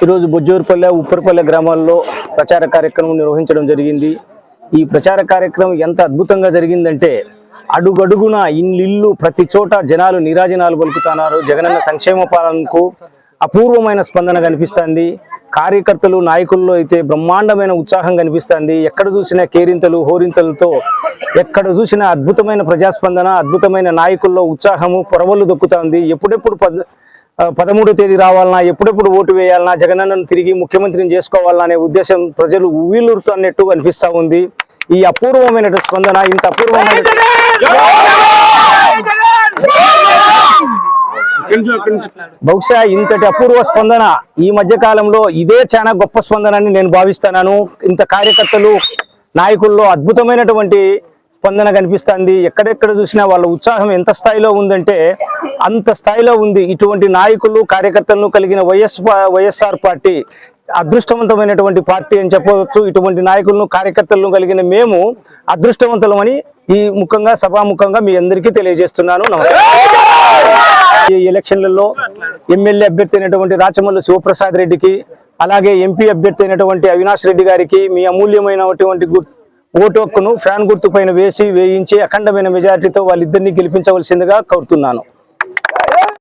ఈరోజు బొజ్జూరుపల్లె ఉప్పరపల్లె గ్రామాల్లో ప్రచార కార్యక్రమం నిర్వహించడం జరిగింది. ఈ ప్రచార కార్యక్రమం ఎంత అద్భుతంగా జరిగిందంటే అడుగడుగున ఇల్లు ప్రతి చోట జనాలు నీరాజనాలు పలుకుతున్నారు. జగనన్న సంక్షేమ పాలనకు అపూర్వమైన స్పందన కనిపిస్తుంది. కార్యకర్తలు నాయకుల్లో అయితే బ్రహ్మాండమైన ఉత్సాహం కనిపిస్తుంది. ఎక్కడ చూసినా కేరింతలు హోరింతలతో ఎక్కడ చూసినా అద్భుతమైన ప్రజాస్పందన, అద్భుతమైన నాయకుల్లో ఉత్సాహము పొరవళ్ళు దొక్కుతుంది. ఎప్పుడెప్పుడు 13వ తేదీ రావాలన్నా, ఎప్పుడెప్పుడు ఓటు వేయాలన్నా, జగనన్నను తిరిగి ముఖ్యమంత్రిని చేసుకోవాలన్నా అనే ఉద్దేశం ప్రజలు ఉవ్విళ్ళూరుతో అన్నట్టు అనిపిస్తూ ఉంది. ఈ అపూర్వమైన స్పందన, ఇంత అపూర్వమైన బహుశా ఇంతటి అపూర్వ స్పందన ఈ మధ్య కాలంలో ఇదే చాలా గొప్ప స్పందన అని నేను భావిస్తున్నాను. ఇంత కార్యకర్తలు నాయకుల్లో అద్భుతమైనటువంటి స్పందన కనిపిస్తుంది. ఎక్కడెక్కడ చూసినా వాళ్ళ ఉత్సాహం ఎంత స్థాయిలో ఉందంటే అంత స్థాయిలో ఉంది. ఇటువంటి నాయకులు కార్యకర్తలను కలిగిన వైఎస్ఆర్ పార్టీ అదృష్టవంతమైనటువంటి పార్టీ అని చెప్పవచ్చు. ఇటువంటి నాయకులను కార్యకర్తలను కలిగిన మేము అదృష్టవంతులమని ఈ ముఖంగా సభాముఖంగా మీ అందరికీ తెలియజేస్తున్నాను. ఈ ఎలక్షన్లలో ఎమ్మెల్యే అభ్యర్థి అయినటువంటి రాచమల్లు శివప్రసాద్ రెడ్డికి, అలాగే ఎంపీ అభ్యర్థి అయినటువంటి అవినాష్ రెడ్డి గారికి మీ అమూల్యమైనటువంటి ఓటు హక్కును ఫ్యాన్ గుర్తు పైన వేయించి అఖండమైన మెజారిటీతో వాళ్ళిద్దరినీ గెలిపించవలసిందిగా కోరుతున్నాను.